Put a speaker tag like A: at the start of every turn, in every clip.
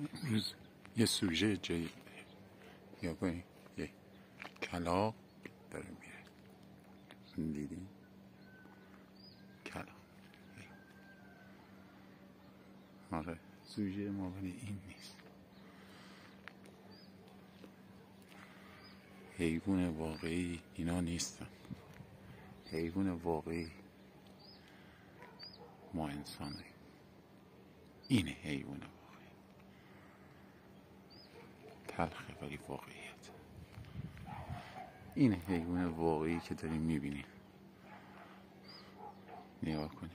A: امروز یه سوژه جایی یا باید یه کلاغ داره میره. دیدی؟ کلاغ. آره سوژه ما ولی این نیست. حیوان واقعی اینا نیستن. حیوان واقعی ما انسانه. این حیوان واقعی تلخه ولی واقعیت. این حیوان واقعی که داریم میبینیم. نگاه کنید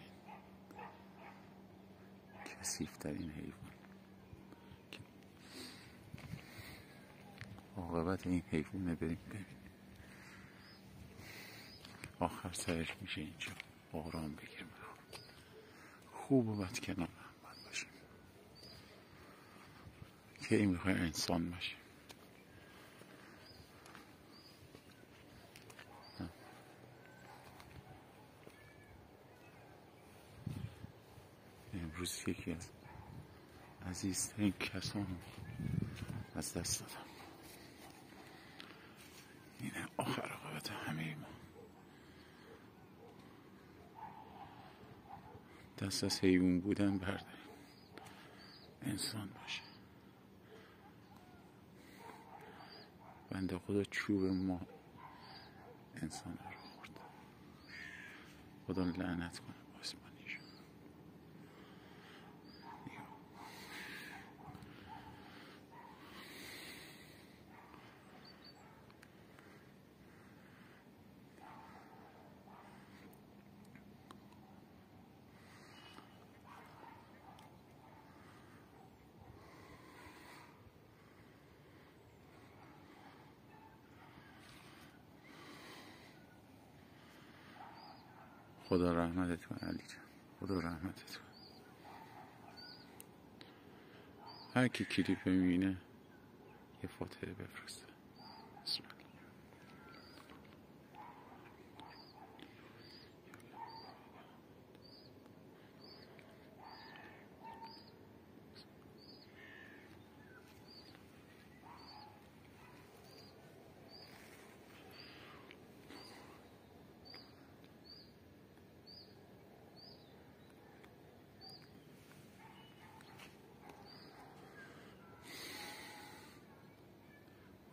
A: کثیف‌ترین حیوان. عاقبت این حیوانه بریم ببینیم. آخر سرش میشه اینجا آرام بگیریم. خوب و بد کنار هم باید باشیم که این میخوای انسان باشیم. امروز یکی از عزیزترین کسان از دست دادم. اینه آخر عاقبت همه ما. دست از حیوان بودن برداریم انسان باشه. بنده خدا چوب ما انسان رو خورد. خدا لعنت کنه آسمانیشو. خدا رحمتت کنه علی جان. خدا رحمتت کنه. هر کی کلیپ میبینه یه فاتحه بفرسته. بسم الله.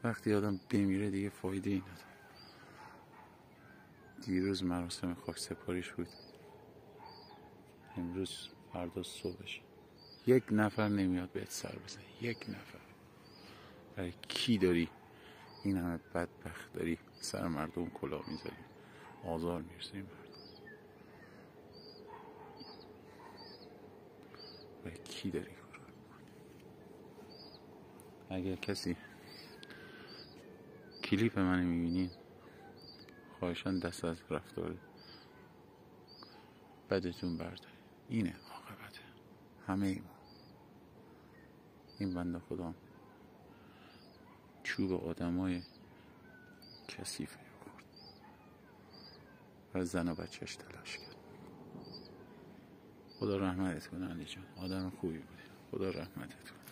A: وقتی آدم بمیره دیگه فایده ای نداره. دیروز مراسم خاک سپاریش بود. امروز فردا صبحش یک نفر نمیاد بهت سر بزنه. یک نفر. برای کی داری این همه بدبخت داری سر مردم کلاه میذاری آزار میرسی مردم؟ برای کی داری کار میکنی؟ اگر کسی کلیپ من میبینین خواهشان دست از رفتار بدتون بردارید. اینه عاقبت همه ای ما. این بنده خدا چوب آدمای کثیفی خورد و زن و بچهش تلاش کرد. خدا رحمتت کنه علی جان. آدم خوبی بودی. خدا رحمتت کنه.